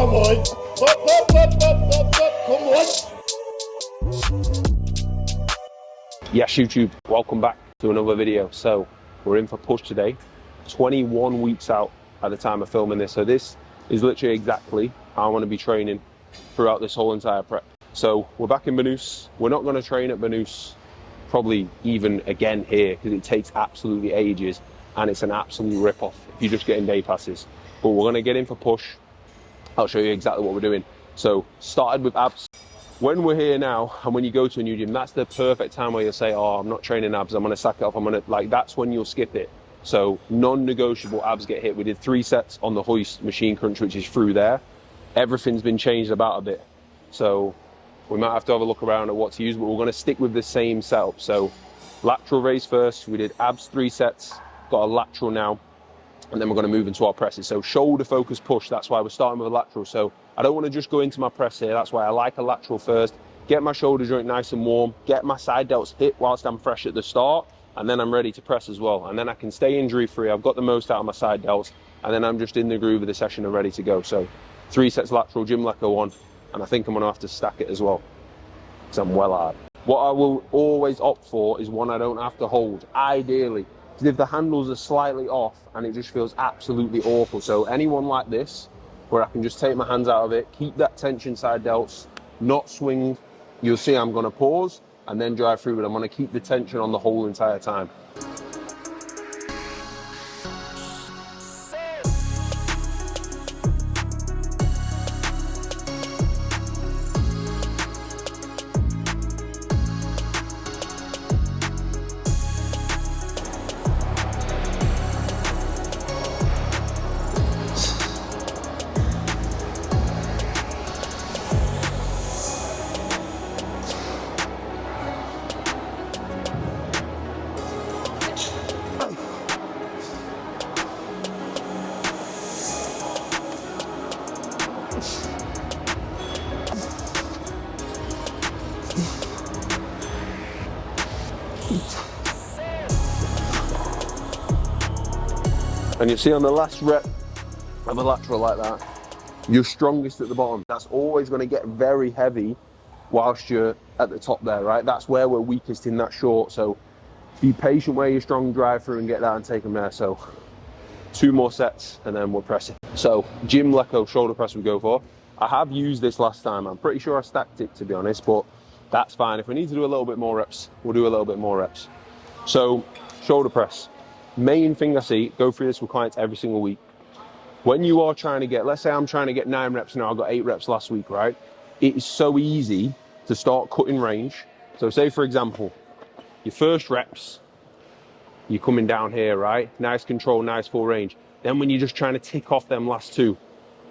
Come on. Come on. Yes, YouTube, welcome back to another video. So we're in for push today, 21 weeks out at the time of filming this. So this is literally exactly how I want to be training throughout this whole entire prep. So we're back in Banús. We're not going to train at Banús probably even again here because it takes absolutely ages and it's an absolute rip-off if you're just getting day passes. But we're going to get in for push. I'll show you exactly what we're doing. So started with abs. When we're here now and when you go to a new gym, that's the perfect time where you'll say, oh, I'm not training abs, I'm going to sack it off, that's when you'll skip it. So non-negotiable abs get hit. We did 3 sets on the hoist machine crunch, which is through there. Everything's been changed about a bit. So we might have to have a look around at what to use, but we're going to stick with the same setup. So lateral raise first, we did abs 3 sets, got a lateral now, and then we're going to move into our presses. So shoulder focus push, that's why we're starting with a lateral. So I don't want to just go into my press here, that's why I like a lateral first, get my shoulder joint nice and warm, get my side delts hit whilst I'm fresh at the start, and then I'm ready to press as well. And then I can stay injury free, I've got the most out of my side delts, and then I'm just in the groove of the session and ready to go. So 3 sets lateral, gym leco 1, and I think I'm going to have to stack it as well, because I'm well hard. What I will always opt for is one I don't have to hold, ideally. Because if the handles are slightly off and it just feels absolutely awful. So anyone like this, where I can just take my hands out of it, keep that tension side delts, not swing, you'll see I'm going to pause and then drive through, but I'm going to keep the tension on the whole entire time. And you see on the last rep of a lateral like that, you're strongest at the bottom. That's always going to get very heavy whilst you're at the top there, right? That's where we're weakest in that short. So be patient where you're strong, drive through and get that and take them there. So 2 more sets and then we're pressing. So gym leco shoulder press we go for. I have used this last time. I'm pretty sure I stacked it, to be honest, but that's fine. If we need to do a little bit more reps, we'll do a little bit more reps. So shoulder press. Main thing I see, go through this with clients every single week. When you are trying to get, let's say I'm trying to get 9 reps now, I got 8 reps last week, right? It is so easy to start cutting range. So say for example, your first reps, you're coming down here, right? Nice control, nice full range. Then when you're just trying to tick off them last 2,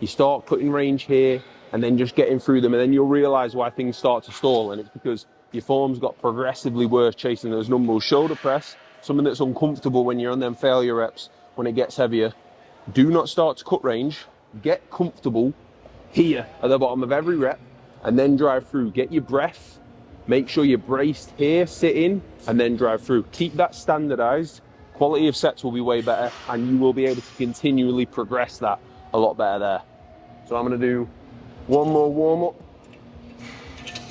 you start cutting range here and then just getting through them. And then you'll realize why things start to stall. And it's because your form's got progressively worse chasing those numbers. Shoulder press, something that's uncomfortable when you're on them failure reps, when it gets heavier. Do not start to cut range. Get comfortable here at the bottom of every rep and then drive through. Get your breath. Make sure you're braced here, sit in, and then drive through. Keep that standardized. Quality of sets will be way better and you will be able to continually progress that a lot better there. So I'm going to do 1 more warm up.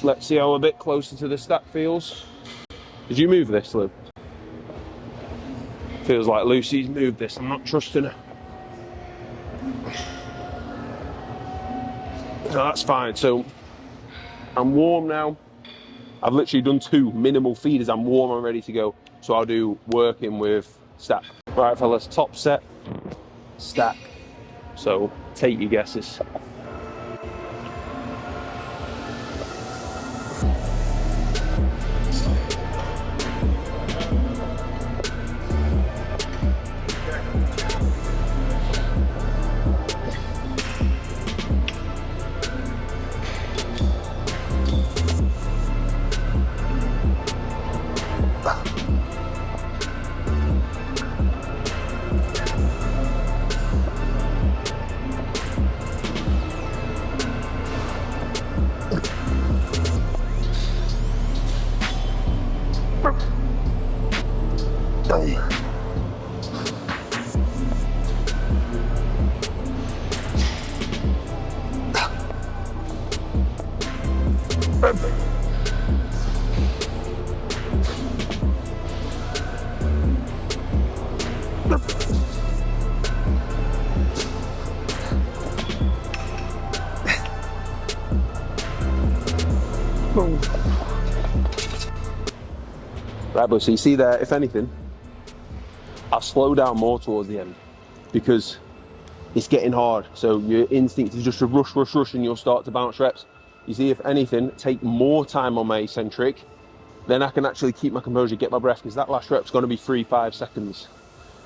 Let's see how a bit closer to the stack feels. Did you move this, Lou? Feels like Lucy's moved this. I'm not trusting her. No, that's fine. So I'm warm now. I've literally done 2 minimal feeders. I'm warm, I'm ready to go. So I'll do working with stack. Right, fellas, top set, stack. So take your guesses. Boom. Right, but so you see there, if anything, I'll slow down more towards the end because it's getting hard. So your instinct is just to rush, rush, rush, and you'll start to bounce reps. You see, if anything, take more time on my eccentric, then I can actually keep my composure, get my breath, because that last rep's going to be 3-5 seconds.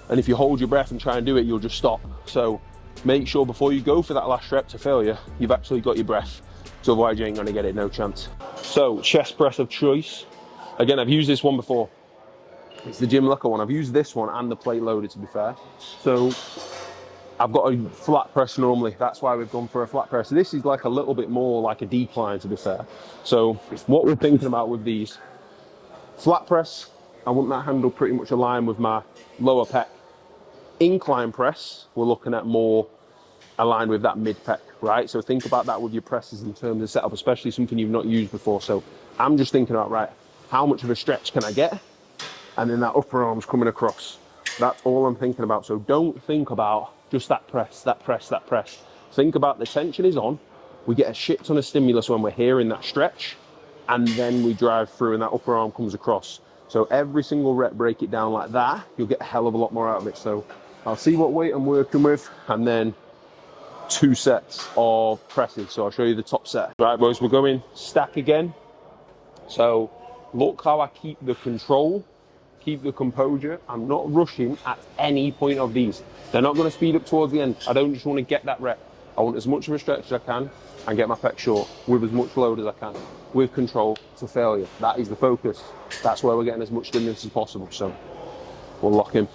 And if you hold your breath and try and do it, you'll just stop. So make sure before you go for that last rep to failure, you've actually got your breath. So otherwise you ain't going to get it, no chance. So chest press of choice. Again, I've used this one before. It's the Jim Lecker one. I've used this one and the plate loaded, to be fair. So I've got a flat press normally. That's why we've gone for a flat press. This is like a little bit more like a decline, to be fair. So what we're thinking about with these, flat press, I want that handle pretty much aligned with my lower pec. Incline press, we're looking at more aligned with that mid pec, right? So think about that with your presses in terms of setup, especially something you've not used before. So I'm just thinking about, right, how much of a stretch can I get? And then that upper arm's coming across. That's all I'm thinking about. So don't think about just that press, that press, that press. Think about the tension is on. We get a shit ton of stimulus when we're here in that stretch, and then we drive through and that upper arm comes across. So every single rep, break it down like that, you'll get a hell of a lot more out of it. So I'll see what weight I'm working with, and then 2 sets of presses. So I'll show you the top set. Right, boys, we're going stack again. So look how I keep the control, keep the composure. I'm not rushing at any point of these. They're not going to speed up towards the end. I don't just want to get that rep. I want as much of a stretch as I can and get my pec short with as much load as I can, with control to failure. That is the focus. That's where we're getting as much stimulus as possible. So we'll lock in.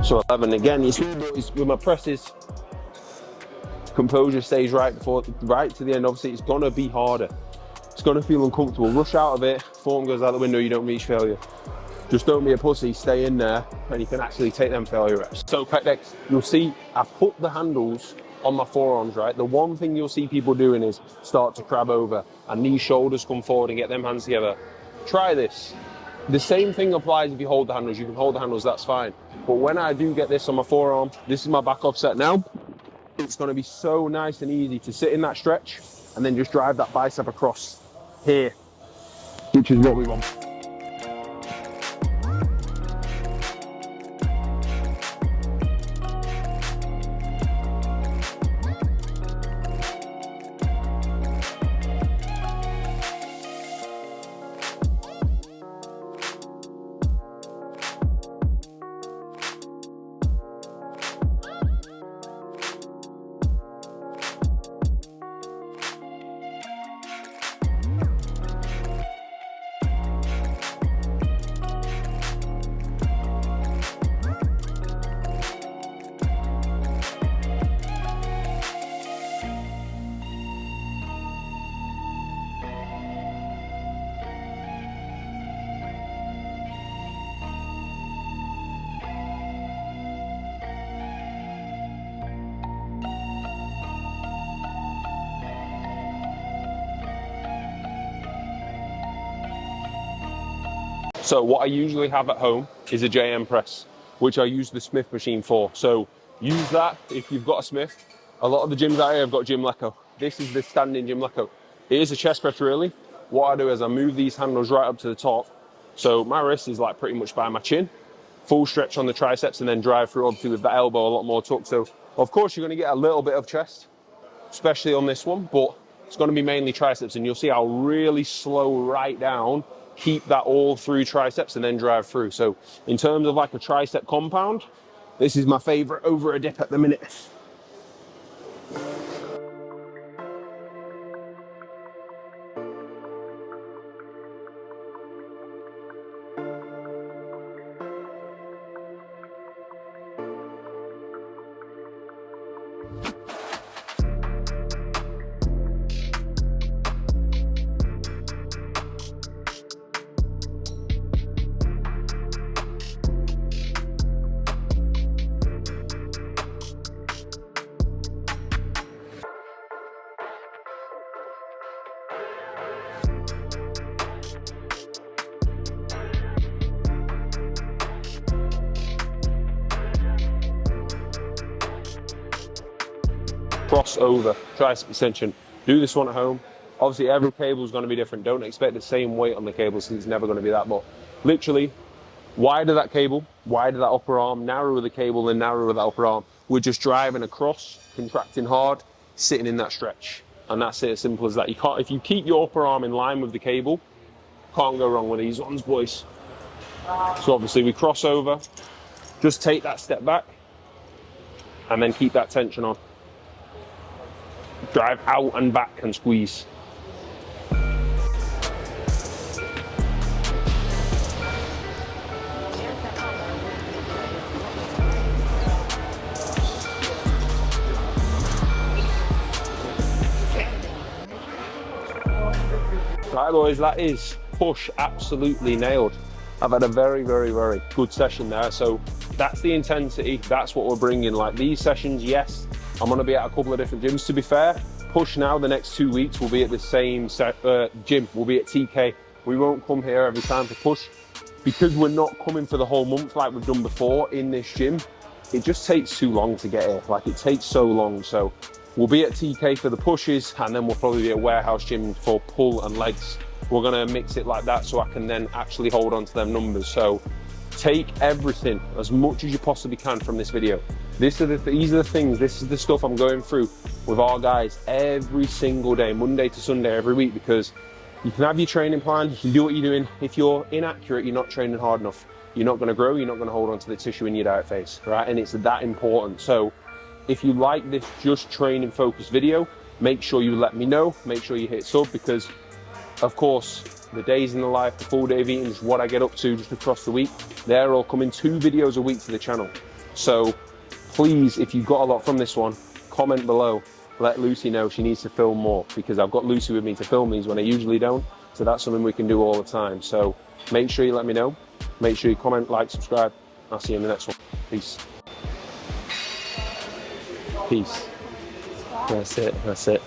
So 11 again. You see, with my presses, composure stays right to the end. Obviously, it's gonna be harder. It's gonna feel uncomfortable. Rush out of it. Form goes out the window. You don't reach failure. Just don't be a pussy. Stay in there, and you can actually take them failure reps. So Petex, you'll see I've put the handles on my forearms, right? The one thing you'll see people doing is start to crab over and these shoulders come forward and get them hands together. Try this. The same thing applies if you hold the handles. You can hold the handles, that's fine. But when I do get this on my forearm, this is my back offset now. It's going to be so nice and easy to sit in that stretch and then just drive that bicep across here, which is what we want. So what I usually have at home is a JM press, which I use the Smith machine for. So use that if you've got a Smith. A lot of the gyms out here have got Jim Lecker. This is the standing Jim Lecker. It is a chest press really. What I do is I move these handles right up to the top. So my wrist is like pretty much by my chin. Full stretch on the triceps and then drive through obviously with the elbow a lot more tucked. So of course you're gonna get a little bit of chest, especially on this one, but it's going to be mainly triceps, and you'll see I'll really slow right down, keep that all through triceps, and then drive through. So in terms of like a tricep compound, this is my favorite over a dip at the minute. Crossover, tricep extension. Do this one at home. Obviously every cable is going to be different. Don't expect the same weight on the cable, since it's never going to be that, but literally wider that cable, wider that upper arm, narrower the cable, then narrower that upper arm. We're just driving across, contracting hard, sitting in that stretch, and that's it, as simple as that. You can't, if you keep your upper arm in line with the cable, can't go wrong with these ones, boys. So obviously we cross over, just take that step back and then keep that tension on. Drive out and back and squeeze. Right, boys, that is push absolutely nailed. I've had a very, very, very good session there. So that's the intensity. That's what we're bringing. Like these sessions, yes, I'm going to be at a couple of different gyms. To be fair, push now, the next 2 weeks, we'll be at the same gym. We'll be at TK. We won't come here every time for push, because we're not coming for the whole month like we've done before in this gym. It just takes too long to get here. Like it takes so long. So we'll be at TK for the pushes, and then we'll probably be at warehouse gym for pull and legs. We're going to mix it like that so I can then actually hold on to them numbers. So take everything, as much as you possibly can from this video. These are the things, this is the stuff I'm going through with our guys every single day, Monday to Sunday, every week, because you can have your training plan, you can do what you're doing. If you're inaccurate, you're not training hard enough. You're not going to grow, you're not going to hold on to the tissue in your diet phase, right? And it's that important. So if you like this just training focused video, make sure you let me know, make sure you hit sub, because of course, the days in the life, the full day of eating, just what I get up to just across the week, they're all coming 2 videos a week to the channel. So please, if you got a lot from this one, comment below. Let Lucy know she needs to film more, because I've got Lucy with me to film these when I usually don't. So that's something we can do all the time. So make sure you let me know. Make sure you comment, like, subscribe. I'll see you in the next one. Peace. Peace. That's it. That's it.